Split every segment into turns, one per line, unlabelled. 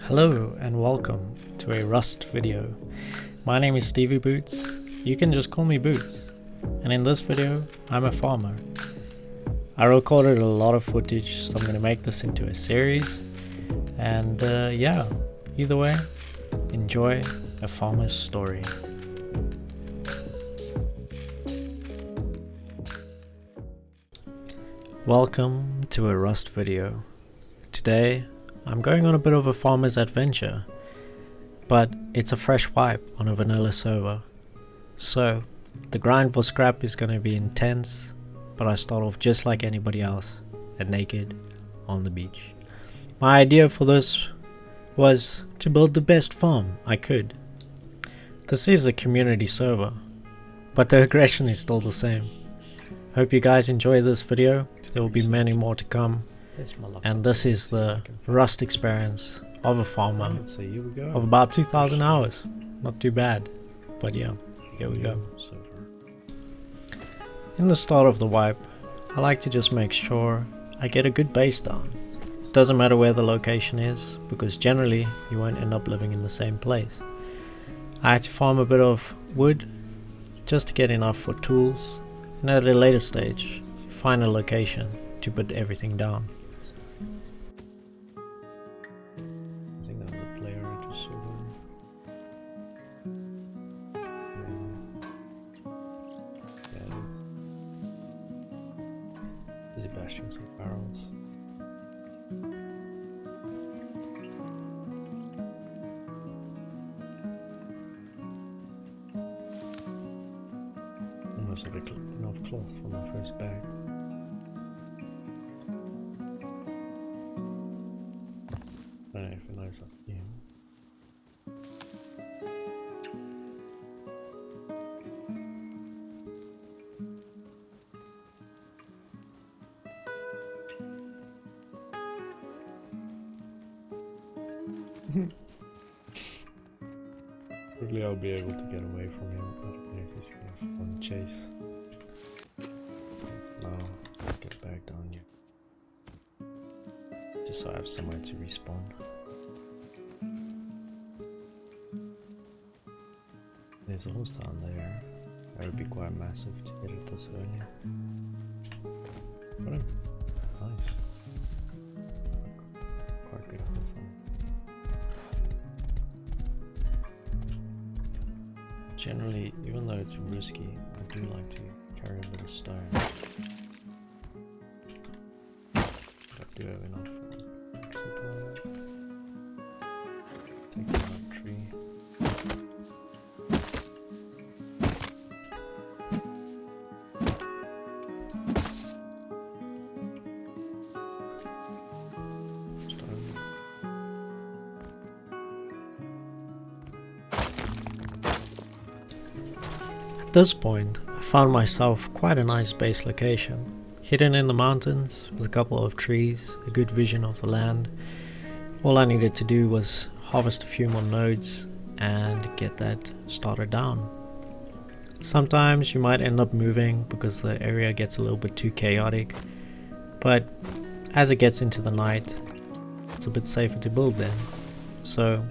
Hello and welcome to a Rust video. My name is StevieBoots. You can just call me Boots. And in this video, I'm a farmer. I recorded a lot of footage, so I'm going to make this into a series. And yeah, either way, enjoy a farmer's story. Welcome to a Rust video. Today, I'm going on a bit of a farmer's adventure, but it's a fresh wipe on a vanilla server. So, the grind for scrap is going to be intense, but I start off just like anybody else, and naked on the beach. My idea for this was to build the best farm I could. This is a community server, but the aggression is still the same. Hope you guys enjoy this video. There will be many more to come. And this is the Rust experience of a farmer of about 2,000 hours. Not too bad, but yeah, here we go. In the start of the wipe, I like to just make sure I get a good base down. Doesn't matter where the location is, because generally you won't end up living in the same place. I had to farm a bit of wood just to get enough for tools, and at a later stage find a location to put everything down. Bashing some barrels. Almost have enough cloth for my first bag. I don't know if it knows that. Yeah. Probably I'll be able to get away from him. I don't know if he's gonna fun chase. No, I'll get back down here. Just so I have somewhere to respawn. There's a horse down there. That would be quite massive to get it this early. Got him. Nice. Quite beautiful thing. Generally, even though it's risky, I do like to carry a little stone. I do have enough for take down a tree. At this point, I found myself quite a nice base location, hidden in the mountains with a couple of trees, a good vision of the land. All I needed to do was harvest a few more nodes and get that started down. Sometimes you might end up moving because the area gets a little bit too chaotic, but as it gets into the night, it's a bit safer to build then. So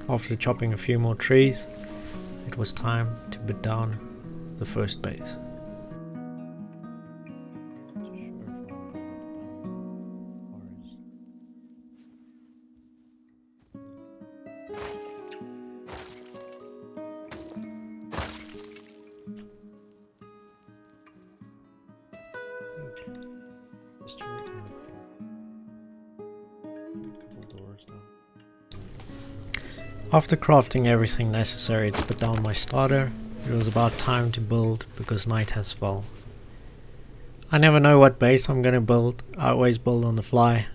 after chopping a few more trees, it was time to put down the first base. After crafting everything necessary to put down my starter, it was about time to build because night has fall. I never know what base I'm gonna build. I always build on the fly.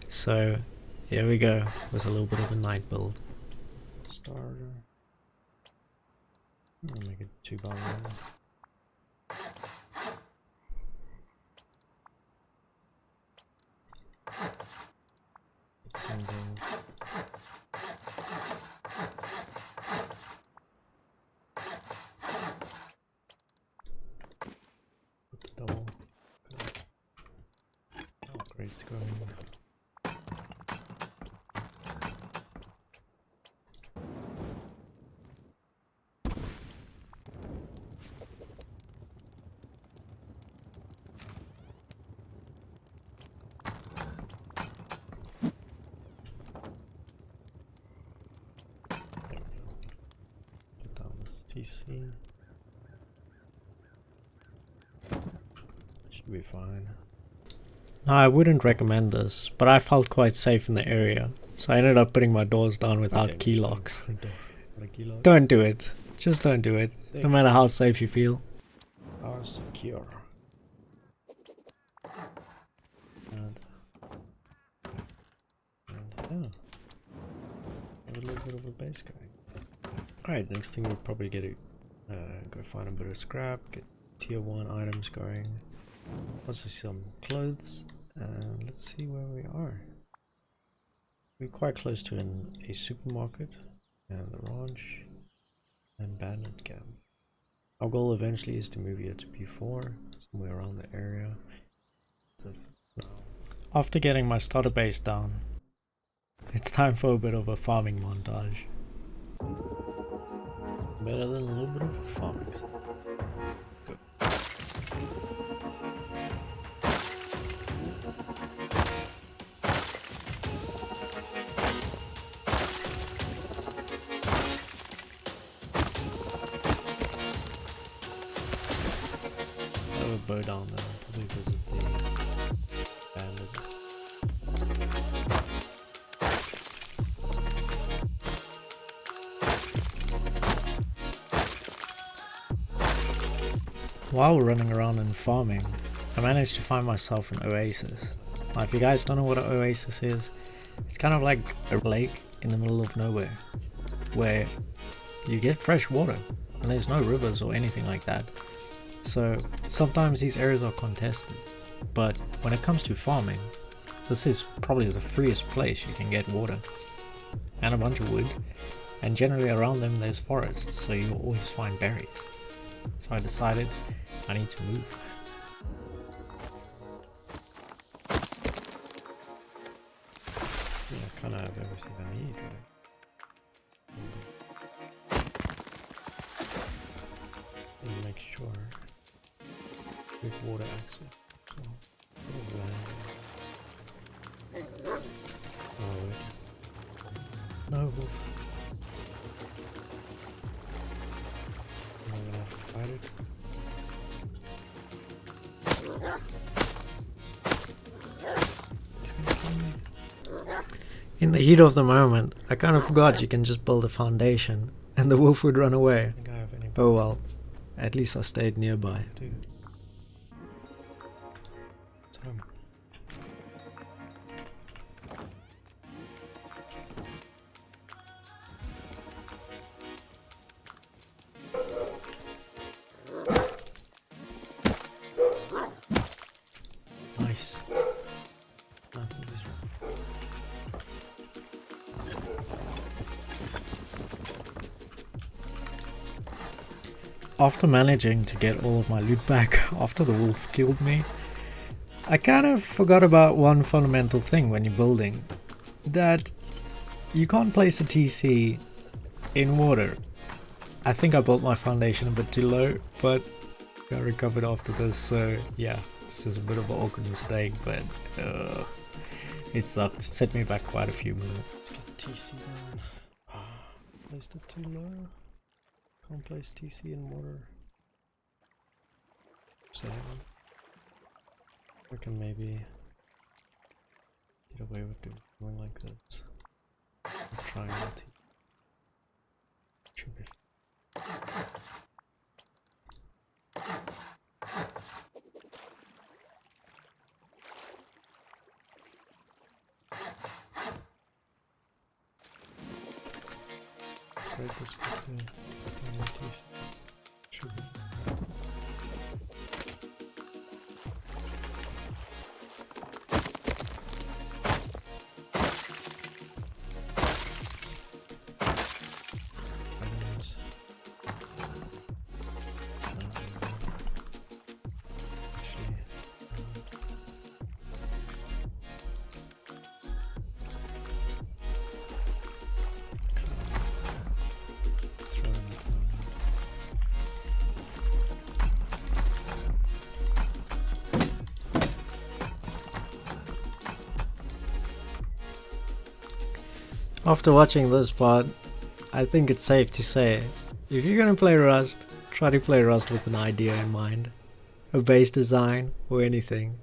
So here we go with a little bit of a night build. Starter. I'll make it 2x1. Double. Upgrades going. TC. Should be fine. No, I wouldn't recommend this, but I felt quite safe in the area, so I ended up putting my doors down without key locks. Don't do it. Just don't do it, no matter how safe you feel. Are secure. And yeah, a little bit of a base going. Alright, next thing we'll probably get to go find a bit of scrap, get tier 1 items going. Also some clothes, and let's see where we are. We're quite close to a supermarket and the ranch and bandit camp. Our goal eventually is to move here to P4, somewhere around the area. After getting my starter base down, it's time for a bit of a farming montage. Better than a little bit of a farming set. Go. I have a bow down there. I'll probably visit the bandit. While running around and farming, I managed to find myself an oasis. Now, if you guys don't know what an oasis is, it's kind of like a lake in the middle of nowhere, where you get fresh water, and there's no rivers or anything like that. So sometimes these areas are contested, but when it comes to farming, this is probably the freest place you can get water, and a bunch of wood, and generally around them there's forests, so you'll always find berries. So I decided I need to move. Yeah, I kind of have everything I need, right? And make sure with water access. So, oh wait. No wolf. I'm gonna have to fight it. It's gonna kill me. In the heat of the moment, I kind of forgot you can just build a foundation and the wolf would run away. Oh well, at least I stayed nearby. Nice. After managing to get all of my loot back after the wolf killed me, I kind of forgot about one fundamental thing when you're building, that you can't place a TC in water. I think I built my foundation a bit too low, but I recovered after this, so yeah, it's just a bit of an awkward mistake, but it sucked. It set me back quite a few minutes. Let's get TC down. Placed it too low. Can't place TC in water. So I can maybe get away with doing like this. I'm trying not to. Should be. Break this with the TC. Should be. After watching this part, I think it's safe to say if you're gonna play Rust, try to play Rust with an idea in mind. A base design or anything.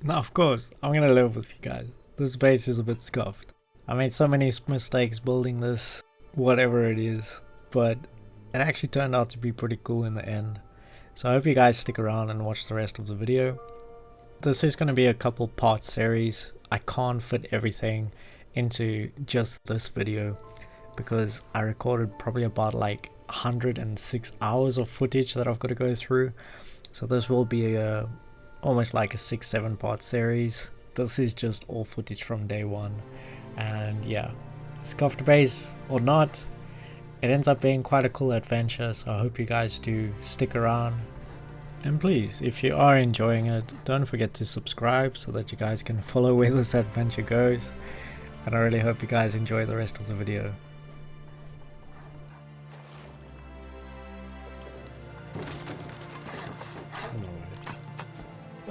Now, of course, I'm gonna live with you guys. This base is a bit scuffed. I made so many mistakes building this, whatever it is, but it actually turned out to be pretty cool in the end. So I hope you guys stick around and watch the rest of the video. This is going to be a couple part series. I can't fit everything into just this video because I recorded probably about like 106 hours of footage that I've got to go through. So this will be a almost like a 6-7 part series. This is just all footage from day one, and yeah, scuffed base or not, it ends up being quite a cool adventure. So I hope you guys do stick around, and please, if you are enjoying it, don't forget to subscribe so that you guys can follow where this adventure goes. And I really hope you guys enjoy the rest of the video.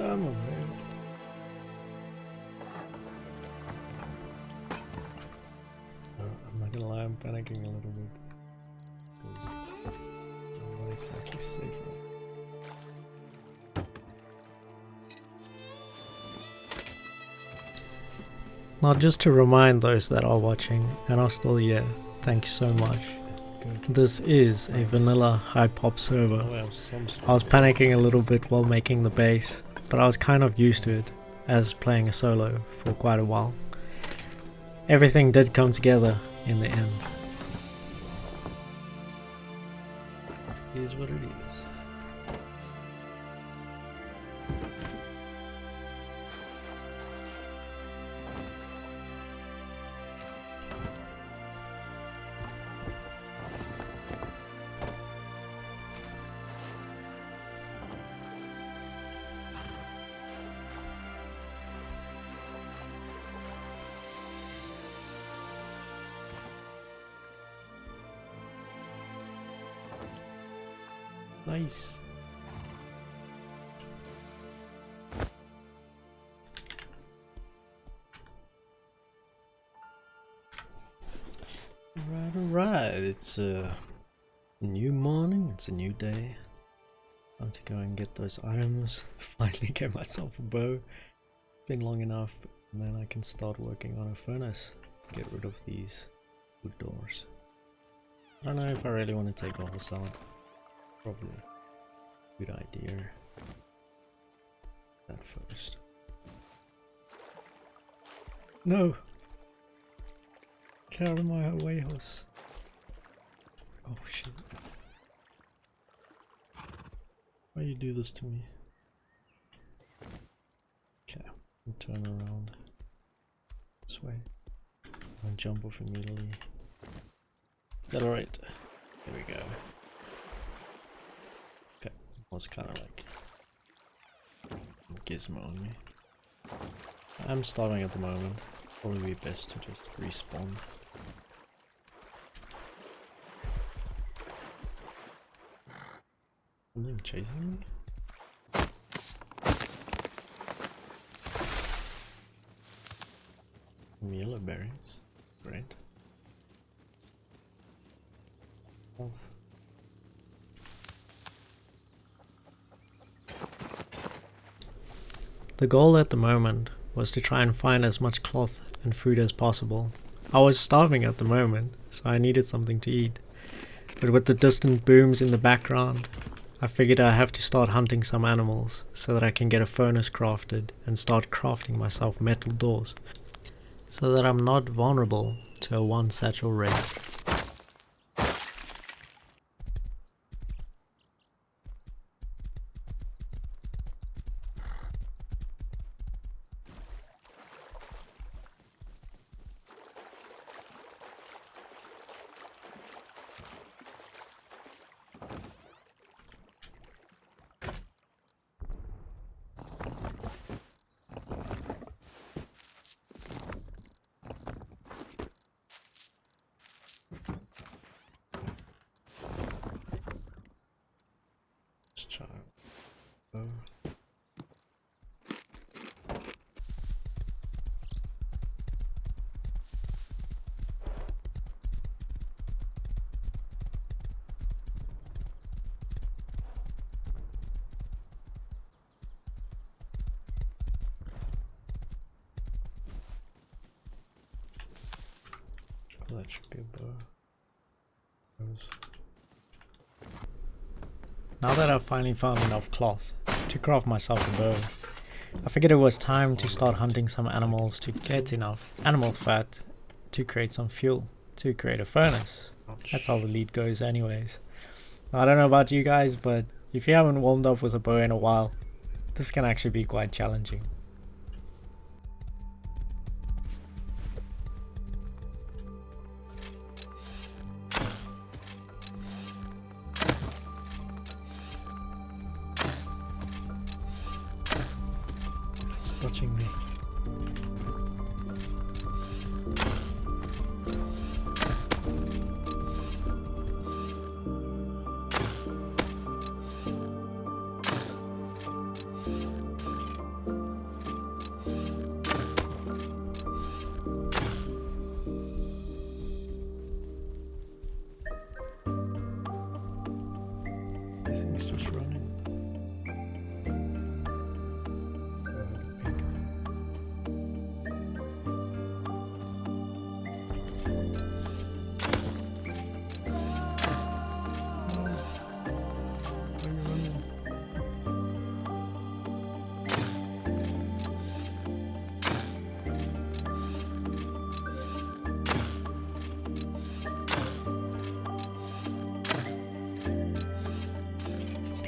I'm alright. I'm not gonna lie, I'm panicking a little bit because I'm not exactly safe right. Now, just to remind those that are watching and are still here, thank you so much. This is a vanilla high-pop server. I was panicking a little bit while making the base, but I was kind of used to it as playing a solo for quite a while. Everything did come together in the end. Here's what it is. Nice. Alright, it's a new morning, it's a new day. Time to go and get those items. Finally get myself a bow. Been long enough, and then I can start working on a furnace to get rid of these wood doors. I don't know if I really want to take the house out. Probably a good idea. That first. No! Get out of my way, house. Oh shit. Why you do this to me? Okay, I'll turn around this way. I'll jump off immediately. Accelerate. There we go. Okay, was kind of like a gizmo on me. I'm starving at the moment. Probably be best to just respawn. Something chasing me? Some yellow berries. Great. Health. The goal at the moment was to try and find as much cloth and food as possible. I was starving at the moment, so I needed something to eat. But with the distant booms in the background, I figured I have to start hunting some animals so that I can get a furnace crafted and start crafting myself metal doors so that I'm not vulnerable to a one satchel raid. Child. That should be a bow. Now that I've finally found enough cloth to craft myself a bow, I figured it was time to start hunting some animals to get enough animal fat to create some fuel to create a furnace. That's how the lead goes anyways. Now, I don't know about you guys, but if you haven't warmed up with a bow in a while, this can actually be quite challenging. Touching me. This thing's just running.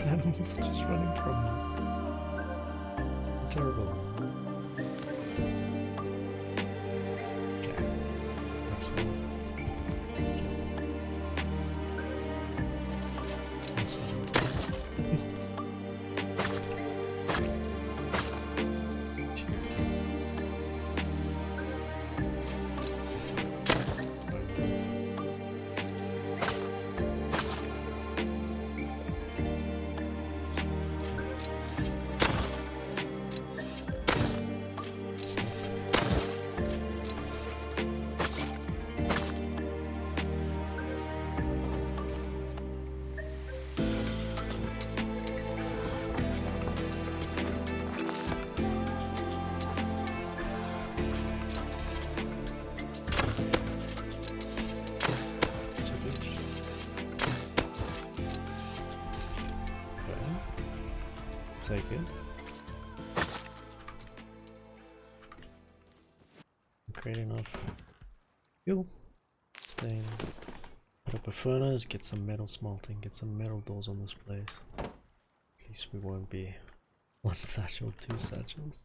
Animals are just running from me. Terrible. Okay. Excellent. Take it. Create enough fuel. Then put up a furnace, get some metal smelting, get some metal doors on this place. At least we won't be one satchel, two satchels.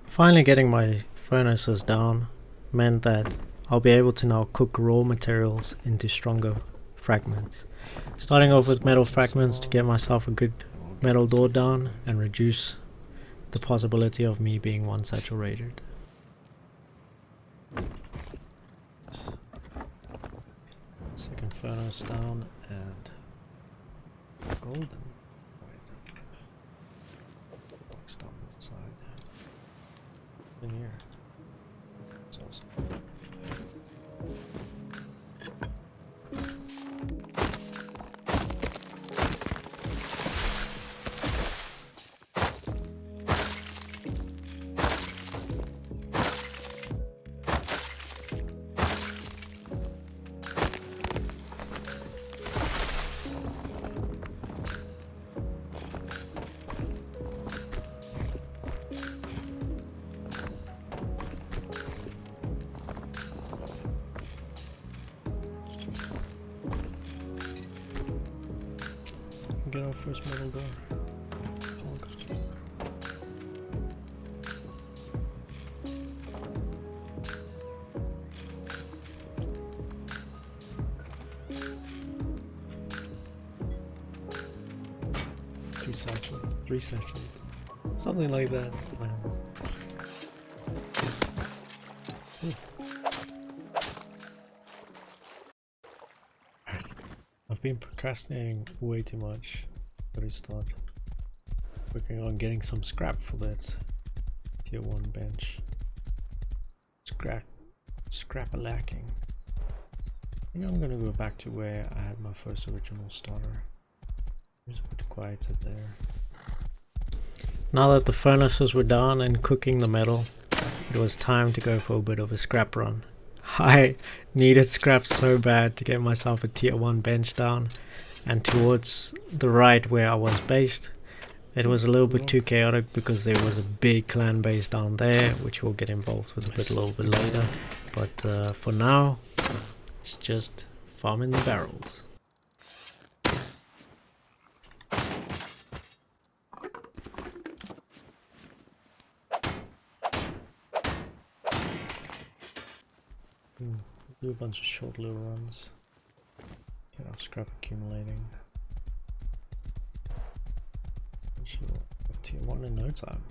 Finally getting my furnaces down meant that I'll be able to now cook raw materials into stronger fragments. Starting off with metal fragments to get myself a good metal door down and reduce the possibility of me being one saturated. Second furnace down and golden. Box down this side. In here. It's awesome. Get our first metal door. Honk. Two satchel, three satchel, something like that. I've been procrastinating way too much. Gotta start working on getting some scrap for that tier 1 bench. Scrap a lacking. I think I'm gonna go back to where I had my first original starter. Just a bit quieter there. Now that the furnaces were down and cooking the metal, it was time to go for a bit of a scrap run. I needed scrap so bad to get myself a tier 1 bench down, and towards the right where I was based, it was a little bit too chaotic because there was a big clan base down there, which we'll get involved with a little bit later. But for now, it's just farming the barrels. Do a bunch of short little runs. Get our scrap accumulating. Sure, tier 1 in no time.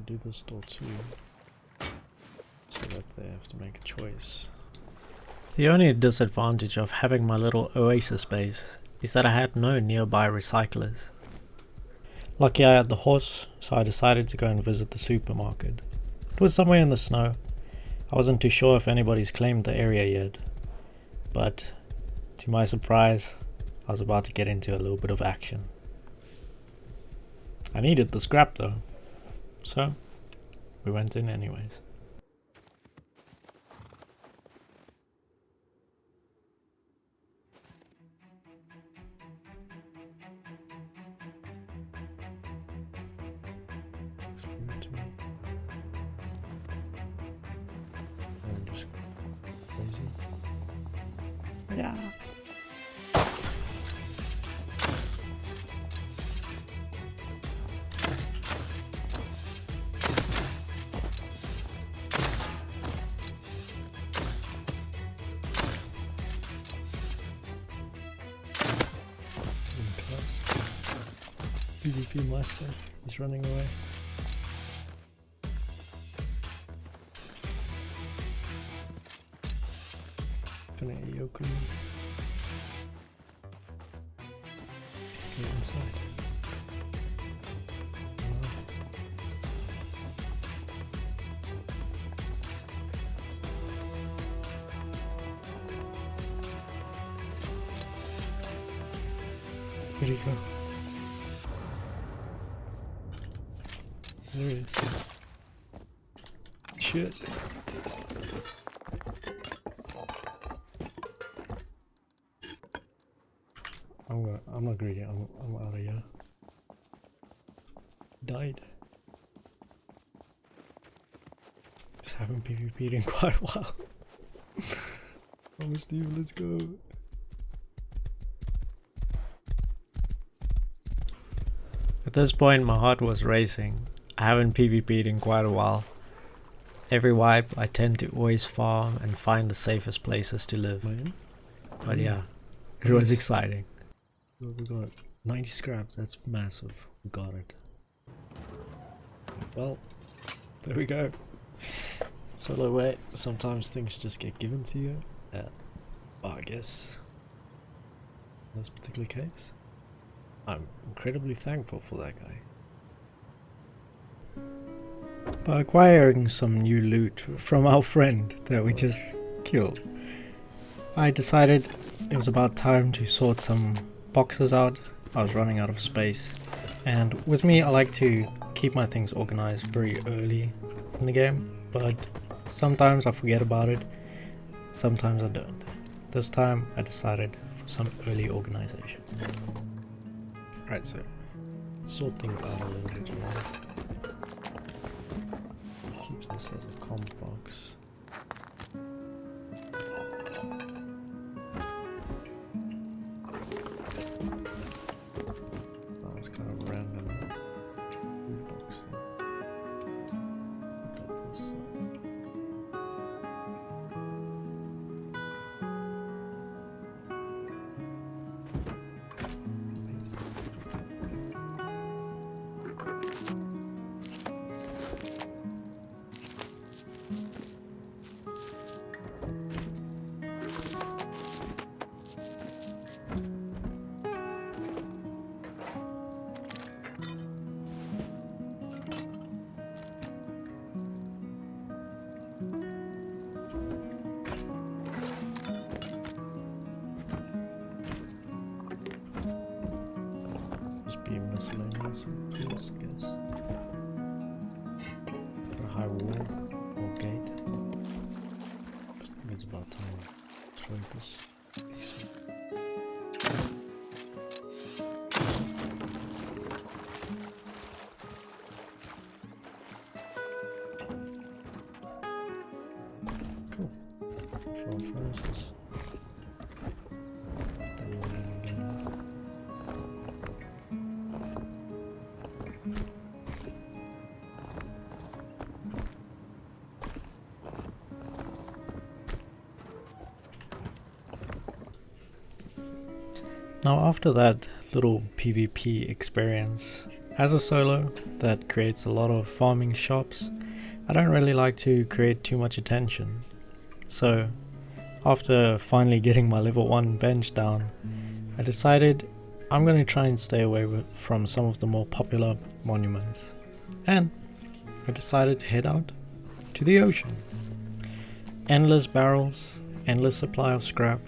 Do this door too, so that they have to make a choice. The only disadvantage of having my little oasis base is that I had no nearby recyclers. Lucky I had the horse, so I decided to go and visit the supermarket. It was somewhere in the snow. I wasn't too sure if anybody's claimed the area yet, but to my surprise, I was about to get into a little bit of action. I needed the scrap though. So, we went in anyways. And just crazy. Yeah. PvP master is running away. Gonna Awaken. Get inside. Where'd he go? There it is. Shit. I'm not greedy. I'm out of here. Died. Just haven't PvP'd in quite a while. Oh, Steve, let's go. At this point, my heart was racing. I haven't PvP'd in quite a while. Every wipe, I tend to always farm and find the safest places to live. But yeah, it was exciting. We got 90 scraps, that's massive. We got it. Well, there we go. Solo way, sometimes things just get given to you. I guess in this particular case, I'm incredibly thankful for that guy. By acquiring some new loot from our friend that we just killed, I decided it was about time to sort some boxes out. I was running out of space, and with me I like to keep my things organized very early in the game, but sometimes I forget about it, sometimes I don't. This time I decided for some early organization. Right, so sort things out a little bit more. Keeps this this as a comp box. Oh, it's kind of random box here. Look at this. Be miscellaneous tools, I guess. For a high wall or gate. I think it's about time to throw this. Cool. 12 furnaces. Now after that little PvP experience, as a solo that creates a lot of farming shops, I don't really like to create too much attention. So after finally getting my level 1 bench down, I decided I'm going to try and stay away from some of the more popular monuments. And I decided to head out to the ocean. Endless barrels, endless supply of scrap,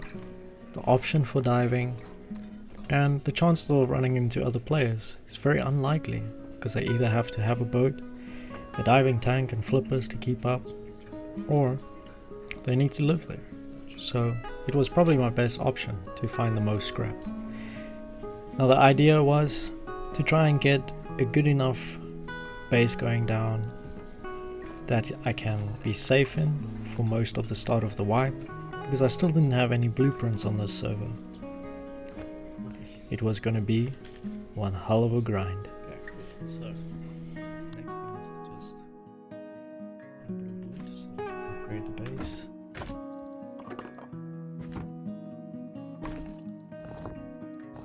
the option for diving, and the chances of running into other players is very unlikely because they either have to have a boat, a diving tank and flippers to keep up, or they need to live there. So it was probably my best option to find the most scrap. Now the idea was to try and get a good enough base going down that I can be safe in for most of the start of the wipe, because I still didn't have any blueprints on this server. It was gonna be one hell of a grind. So, next thing is to just upgrade the base.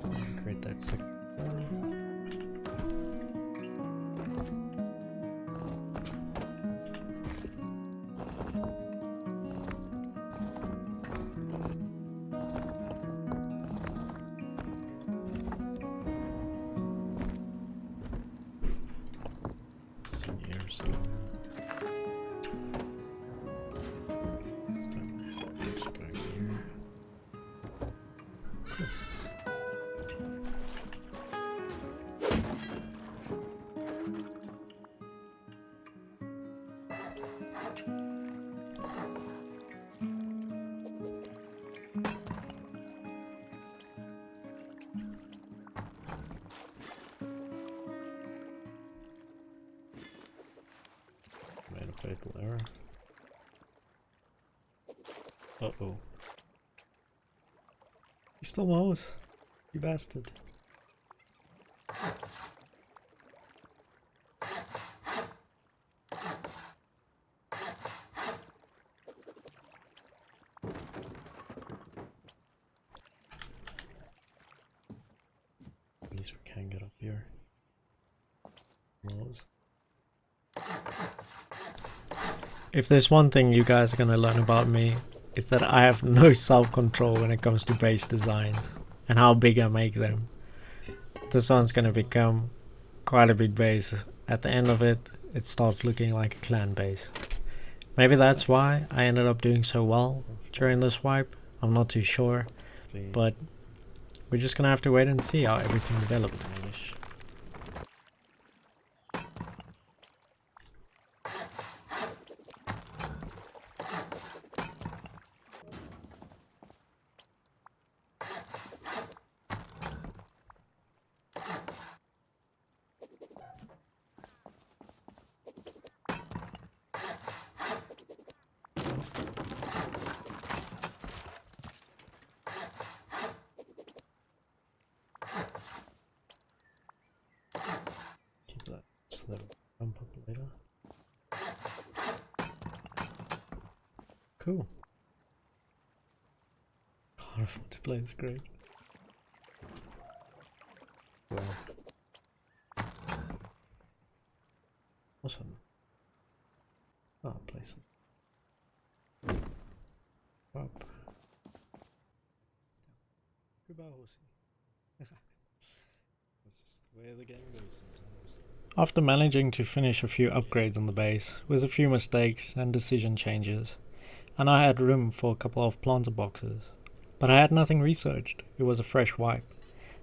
And create that second floor. Made a fatal error. Uh-oh. You stole my horse, you bastard. At least we can get up here. Walls. If there's one thing you guys are gonna learn about me, it's that I have no self-control when it comes to base designs and how big I make them. This one's gonna become quite a big base. At the end of it, it starts looking like a clan base. Maybe that's why I ended up doing so well during this wipe. I'm not too sure, but we're just gonna have to wait and see how everything develops. so that'll jump up later. Cool. Can't afford to play this great. Well. Awesome. Oh, place it. Up. Goodbye, horsey. That's just the way the game goes sometimes. After managing to finish a few upgrades on the base, with a few mistakes and decision changes, and I had room for a couple of planter boxes, but I had nothing researched. It was a fresh wipe,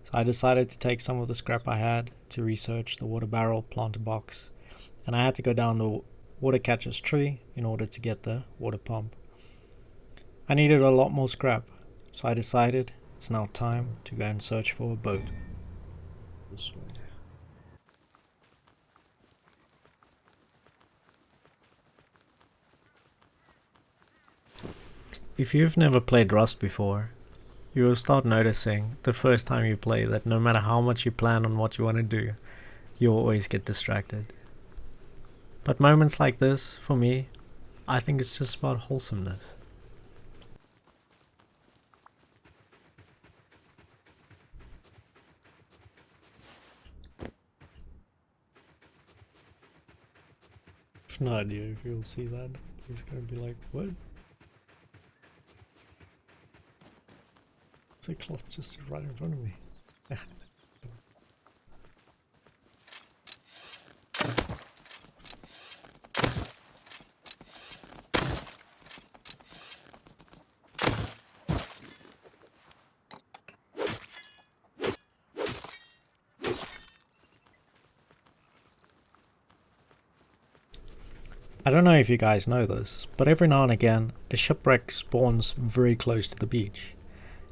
so I decided to take some of the scrap I had to research the water barrel planter box, and I had to go down the water catcher's tree in order to get the water pump. I needed a lot more scrap, so I decided it's now time to go and search for a boat. This way. If you've never played Rust before, you will start noticing the first time you play that no matter how much you plan on what you want to do, you'll always get distracted. But moments like this, for me, I think it's just about wholesomeness. I have no idea if you'll see that. He's gonna be like, what? The cloth just right in front of me. I don't know if you guys know this, but every now and again a shipwreck spawns very close to the beach.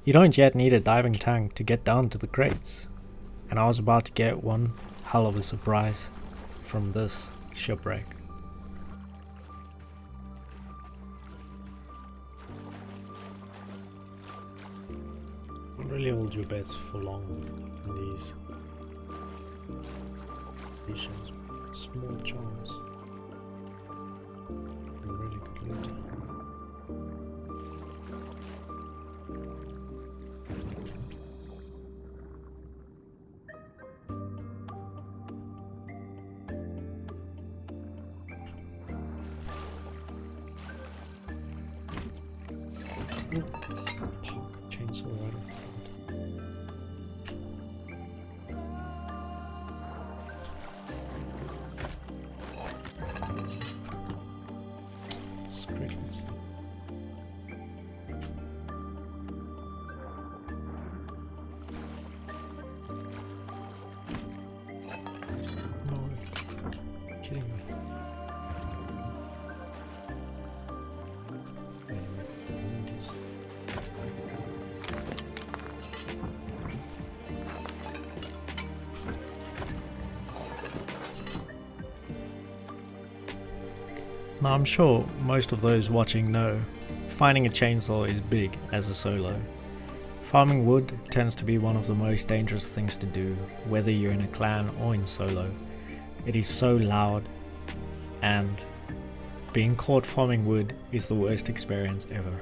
You don't yet need a diving tank to get down to the crates, and I was about to get one hell of a surprise from this shipwreck. Don't really hold your bets for long in these missions. Small chance. A really good loot. Chainsaw right in front. Scratches. No, you're kidding me. Now I'm sure most of those watching know, finding a chainsaw is big as a solo. Farming wood tends to be one of the most dangerous things to do, whether you're in a clan or in solo. It is so loud, and being caught farming wood is the worst experience ever.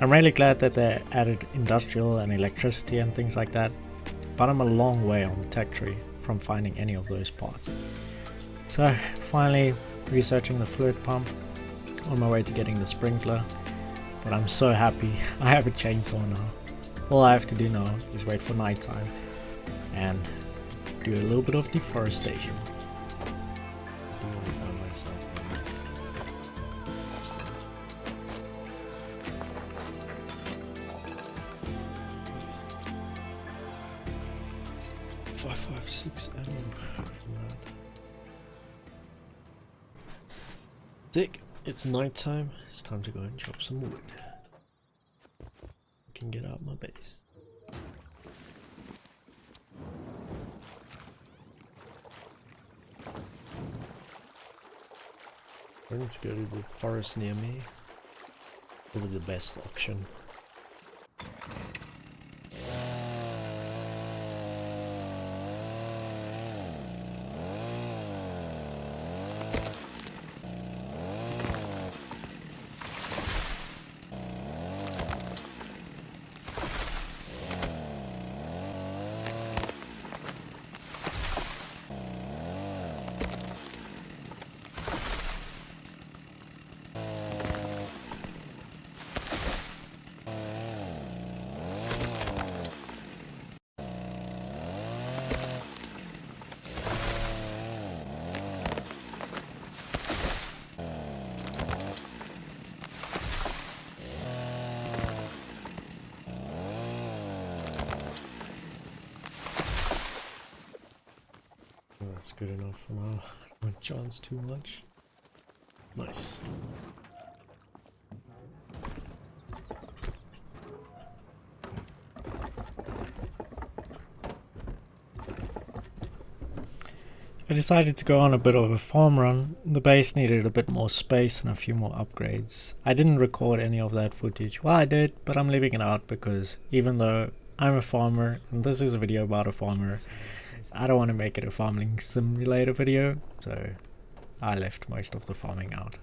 I'm really glad that they added industrial and electricity and things like that, but I'm a long way on the tech tree from finding any of those parts. So finally researching the fluid pump, on my way to getting the sprinkler, but I'm so happy I have a chainsaw now. All I have to do now is wait for nighttime and do a little bit of deforestation. Six ammo from that. Dick, it's nighttime. It's time to go and chop some wood. I can get out my base. I'm going to go to the forest near me. Probably the best option. good enough for now. I won't chance too much. Nice. I decided to go on a bit of a farm run. The base needed a bit more space and a few more upgrades. I didn't record any of that footage. Well, I did, but I'm leaving it out because even though I'm a farmer and this is a video about a farmer, I don't want to make it a farming simulator video, so I left most of the farming out.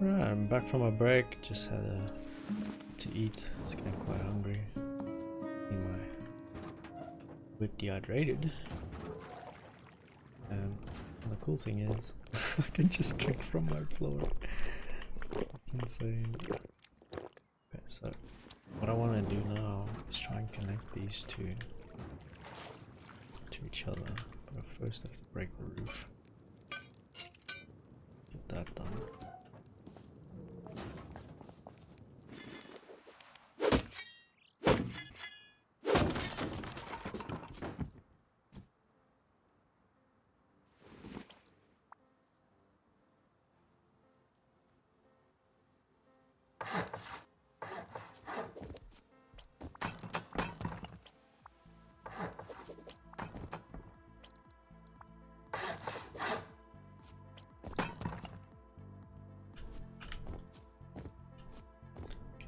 Right, I'm back from my break. Just had to eat. It's getting quite hungry. Am I a bit dehydrated? And the cool thing is, I can just drink from my floor. It's insane. Okay, so what I want to do now is try and connect these two to each other. But first I have to break the roof. Get that done.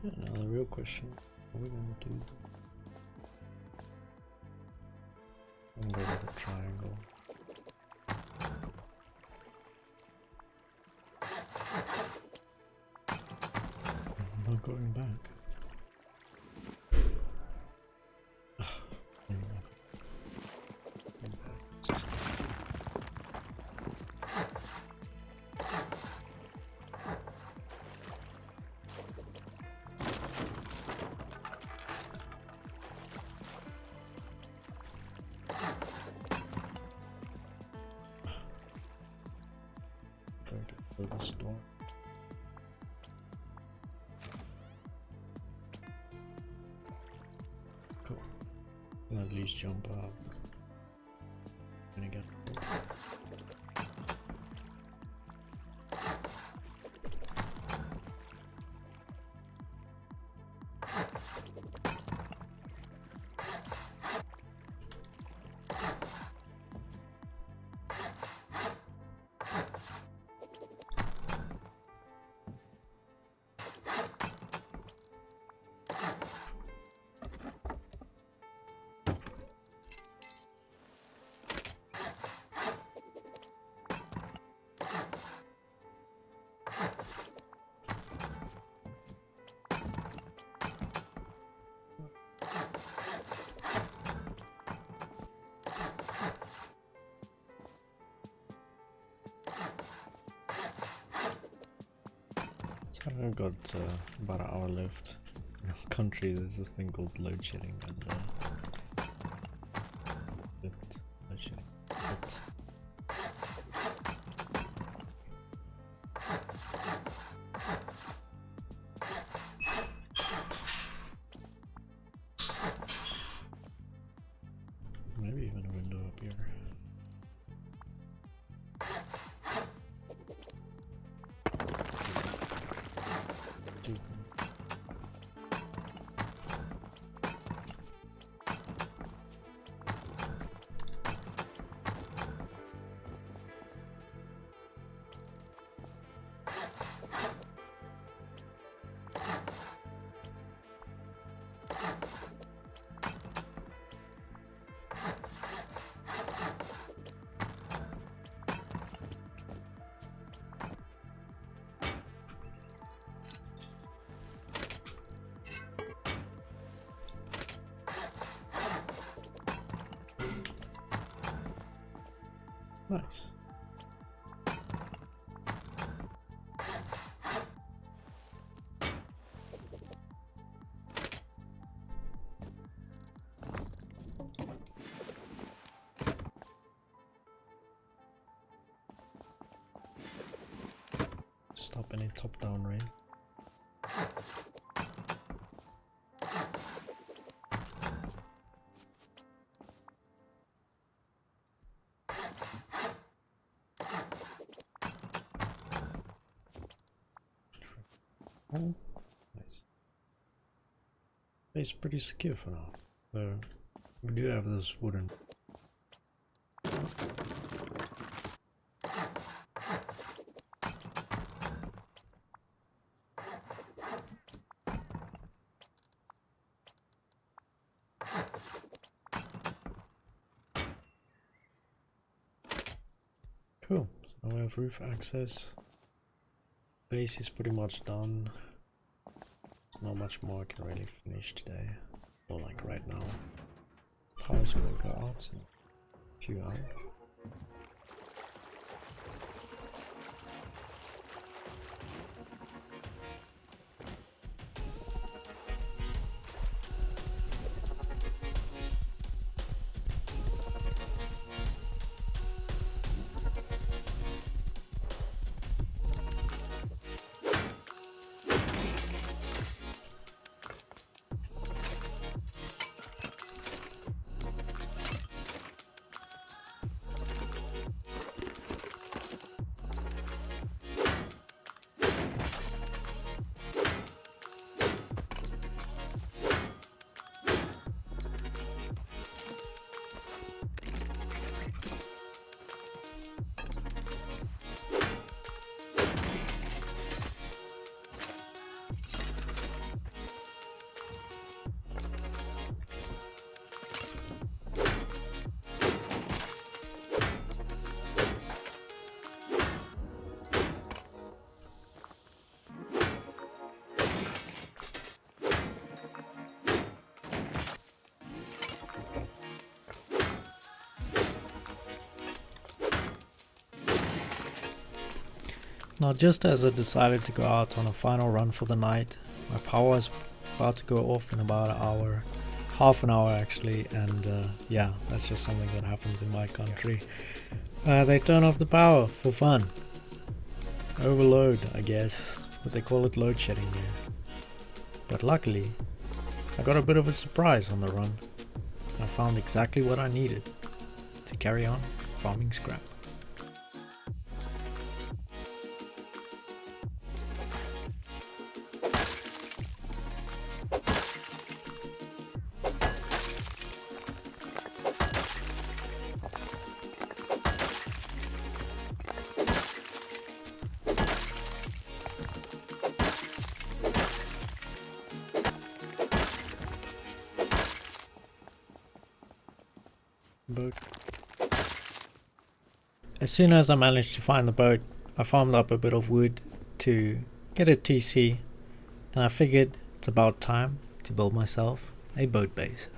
Now the real question, what are we going to do? I'm going to go with a triangle. I'm not going back. There we go. The storm. Cool. I'll at least jump up. Gonna get. I've got about an hour left. In our country, there's this thing called load shedding, and load shedding. Maybe even a window up here. Nice. Stop any top-down rain. Oh, nice. It's pretty secure for now. So we do have this wooden. Cool. So now we have roof access. Base is pretty much done. There's not much more I can really finish today. Or like right now. Power's gonna go out in a few hours. Now, just as I decided to go out on a final run for the night, my power is about to go off in about an hour, half an hour actually, and yeah, that's just something that happens in my country. They turn off the power for fun. Overload, I guess, but they call it load shedding here. But luckily, I got a bit of a surprise on the run. I found exactly what I needed to carry on farming scrap. Boat. As soon as I managed to find the boat, I farmed up a bit of wood to get a TC, and I figured it's about time to build myself a boat base.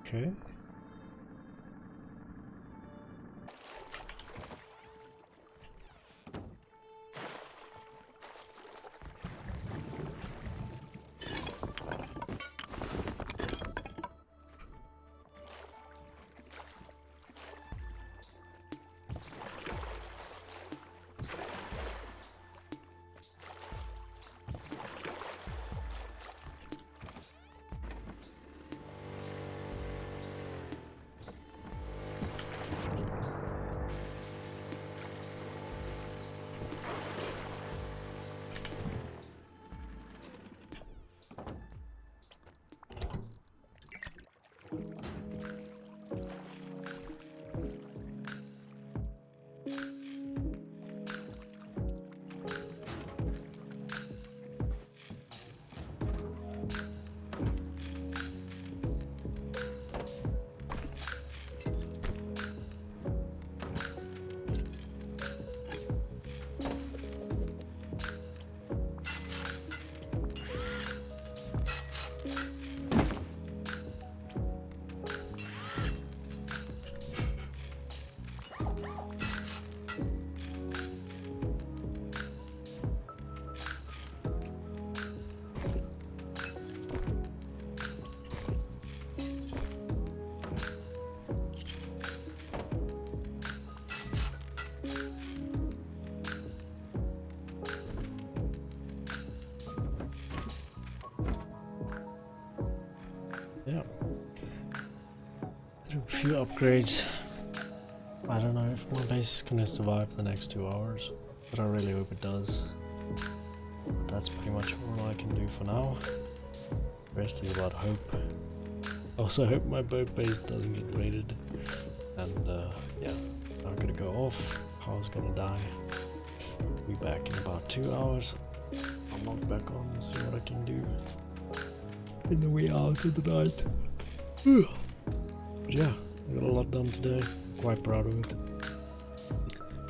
Okay. Yeah. A few upgrades. I don't know if my base is gonna survive the next 2 hours, but I really hope it does. But that's pretty much all I can do for now. The rest is about hope. Also, I hope my boat base doesn't get raided. And yeah, I'm gonna go off. Power's gonna die. Be back in about 2 hours. I'll log back on and see what I can do in the wee hours of the night. But yeah, I got a lot done today. Quite proud of it.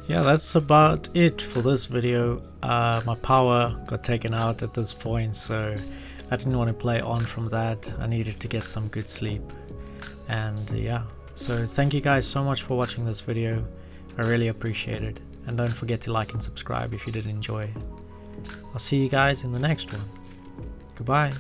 Yeah, that's about it for this video. My power got taken out at this point, so I didn't want to play on from that. I needed to get some good sleep. And yeah, so thank you guys so much for watching this video. I really appreciate it. And don't forget to like and subscribe if you did enjoy. I'll see you guys in the next one. Goodbye.